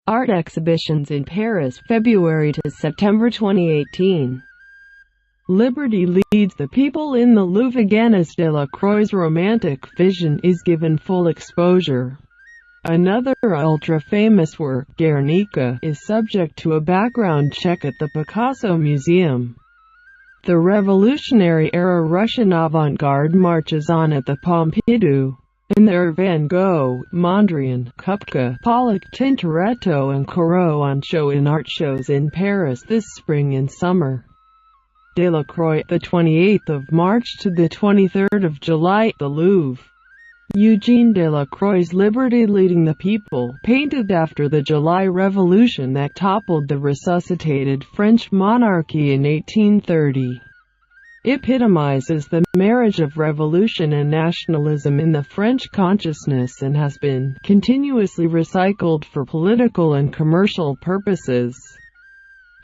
Art exhibitions in Paris, February to September 2018. Liberty leads the people in the Louvre again as Delacroix's romantic vision is given full exposure. Another ultra-famous work, Guernica, is subject to a background check at the Picasso Museum. The Revolutionary-era Russian avant-garde marches on at the Pompidou, and there are Van Gogh, Mondrian, Kupka, Pollock, Tintoretto and Corot on show in art shows in Paris this spring and summer. Delacroix, the 28th of March to the 23rd of July, the Louvre. Eugene Delacroix's Liberty leading the people, painted after the July Revolution that toppled the resuscitated French monarchy in 1830. Epitomizes the marriage of revolution and nationalism in the French consciousness and has been continuously recycled for political and commercial purposes.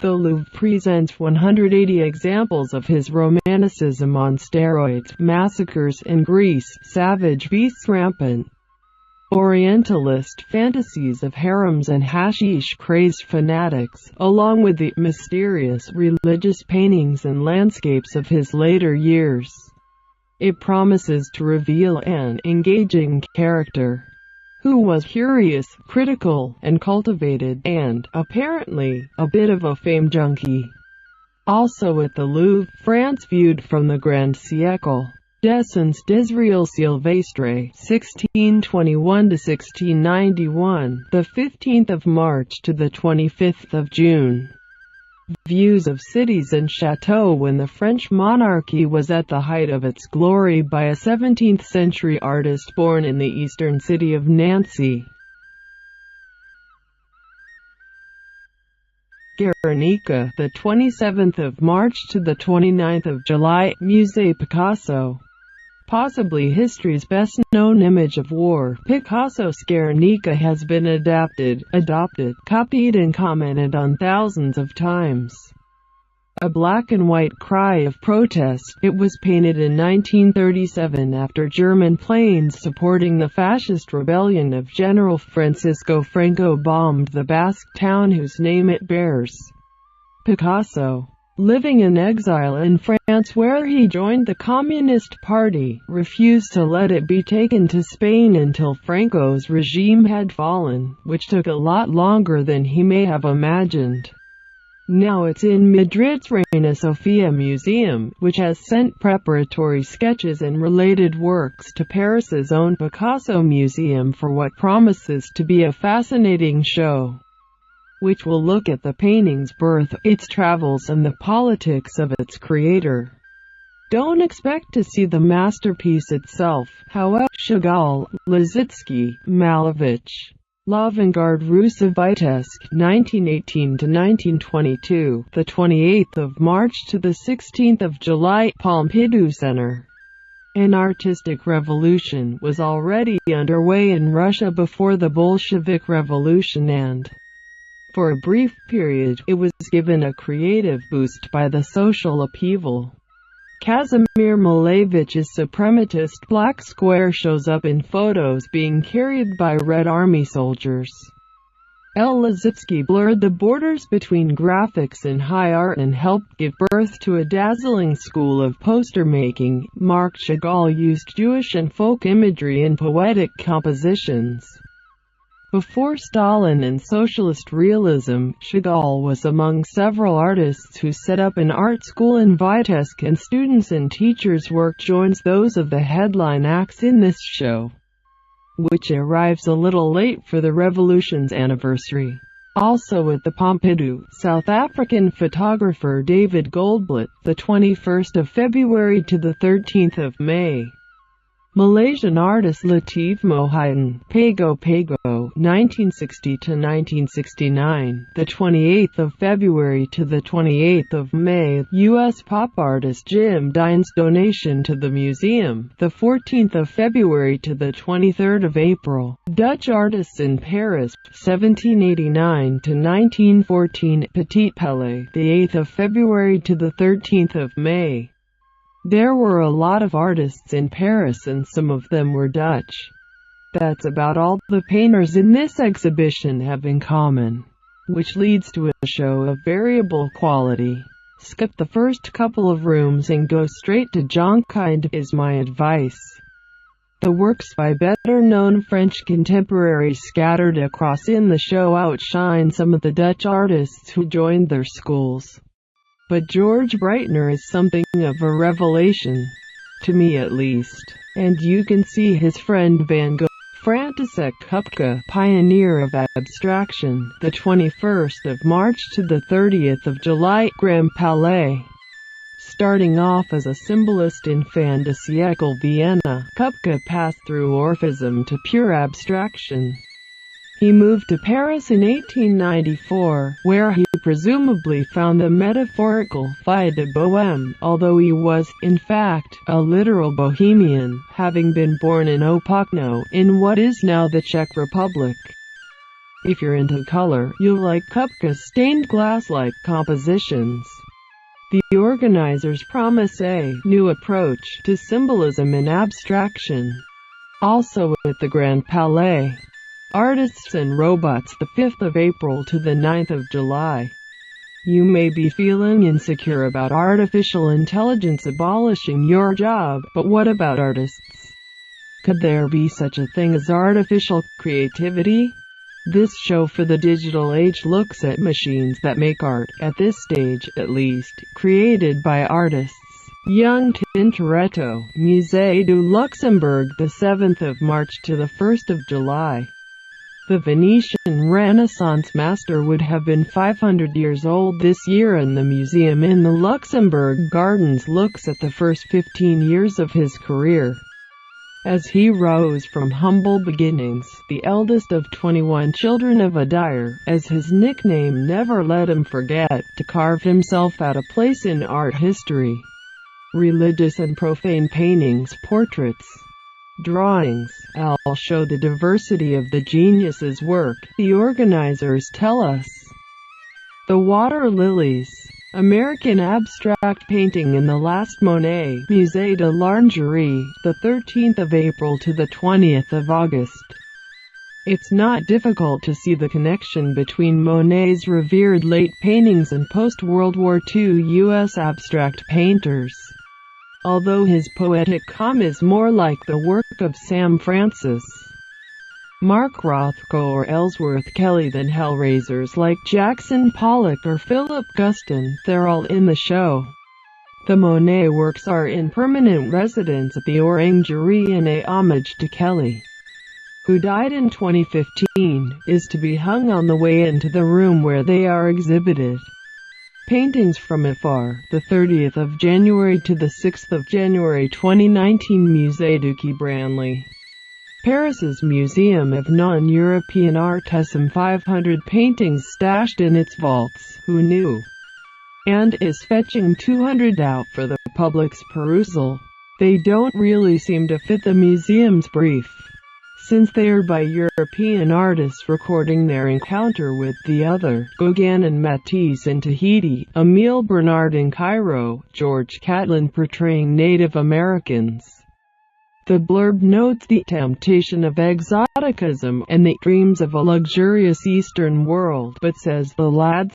The Louvre presents 180 examples of his romanticism on steroids, massacres in Greece, savage beasts rampant, Orientalist fantasies of harems and hashish-crazed fanatics, along with the mysterious religious paintings and landscapes of his later years. It promises to reveal an engaging character who was curious, critical, and cultivated, and, apparently, a bit of a fame junkie. Also at the Louvre, France viewed from the Grand Siècle. Descens d'Israël Sylvestre, 1621–1691, the 15th of March to the 25th of June. Views of cities and chateaux when the French monarchy was at the height of its glory by a 17th-century artist born in the eastern city of Nancy. Guernica, the 27th of March to the 29th of July, Musée Picasso. Possibly history's best-known image of war, Picasso's Guernica has been adapted, adopted, copied and commented on thousands of times. A black-and-white cry of protest, it was painted in 1937 after German planes supporting the fascist rebellion of General Francisco Franco bombed the Basque town whose name it bears. Picasso, living in exile in France where he joined the Communist Party, refused to let it be taken to Spain until Franco's regime had fallen, which took a lot longer than he may have imagined. Now it's in Madrid's Reina Sofia Museum, which has sent preparatory sketches and related works to Paris's own Picasso Museum for what promises to be a fascinating show, which will look at the painting's birth, its travels and the politics of its creator. Don't expect to see the masterpiece itself, however. Chagall, Lissitzky, Malevich. L'Avant-Garde Russe Vitesque, 1918–1922, the 28th of March to the 16th of July, Pompidou Center. An artistic revolution was already underway in Russia before the Bolshevik Revolution and, for a brief period, it was given a creative boost by the social upheaval. Kazimir Malevich's suprematist black square shows up in photos being carried by Red Army soldiers. L. Lissitzky blurred the borders between graphics and high art and helped give birth to a dazzling school of poster-making. Marc Chagall used Jewish and folk imagery in poetic compositions. Before Stalin and socialist realism, Chagall was among several artists who set up an art school in Vitebsk, and students' and teachers' work joins those of the headline acts in this show, which arrives a little late for the revolution's anniversary. Also at the Pompidou, South African photographer David Goldblatt, the 21st of February to the 13th of May. Malaysian artist Latif Mohidin, Pago Pago, 1960–1969, the 28th of February to the 28th of May. U.S. pop artist Jim Dine's donation to the museum, the 14th of February to the 23rd of April. Dutch artists in Paris, 1789–1914, Petit Pelé, the 8th of February to the 13th of May. There were a lot of artists in Paris and some of them were Dutch. That's about all the painters in this exhibition have in common, which leads to a show of variable quality. Skip the first couple of rooms and go straight to Jonkind is my advice. The works by better-known French contemporaries scattered across in the show outshine some of the Dutch artists who joined their schools. But George Breitner is something of a revelation, to me at least, and you can see his friend Van Gogh. František Kupka, pioneer of abstraction, the 21st of March to the 30th of July, Grand Palais. Starting off as a symbolist in fin de siècle Vienna, Kupka passed through Orphism to pure abstraction. He moved to Paris in 1894, where he presumably found the metaphorical vie de bohème, although he was, in fact, a literal bohemian, having been born in Opokno, in what is now the Czech Republic. If you're into color, you'll like Kupka's stained glass-like compositions. The organizers promise a new approach to symbolism and abstraction. Also at the Grand Palais, Artists and Robots, the 5th of April to the 9th of July. You may be feeling insecure about artificial intelligence abolishing your job, but what about artists? Could there be such a thing as artificial creativity? This show for the digital age looks at machines that make art, at this stage at least, created by artists. Young Tintoretto, Musée du Luxembourg, the 7th of March to the 1st of July. The Venetian Renaissance master would have been 500 years old this year, and the museum in the Luxembourg Gardens looks at the first 15 years of his career. As he rose from humble beginnings, the eldest of 21 children of a dyer, as his nickname never let him forget, to carve himself out a place in art history. Religious and profane paintings, portraits, drawings, all show the diversity of the genius's work, the organizers tell us. The Water Lilies, American abstract painting in the last Monet, Musée de l'Orangerie, the 13th of April to the 20th of August. It's not difficult to see the connection between Monet's revered late paintings and post-World War II U.S. abstract painters. Although his poetic calm is more like the work of Sam Francis, Mark Rothko or Ellsworth Kelly than hellraisers like Jackson Pollock or Philip Guston, they're all in the show. The Monet works are in permanent residence at the Orangerie in a homage to Kelly, who died in 2015, is to be hung on the way into the room where they are exhibited. Paintings from Afar, the 30th of January to the 6th of January 2019, Musée du Quai Branly. Paris's Museum of Non-European Art has some 500 paintings stashed in its vaults, who knew? And is fetching 200 out for the public's perusal. They don't really seem to fit the museum's brief, since they are by European artists recording their encounter with the other, Gauguin and Matisse in Tahiti, Emile Bernard in Cairo, George Catlin portraying Native Americans. The blurb notes the temptation of exoticism and the dreams of a luxurious Eastern world, but says the lads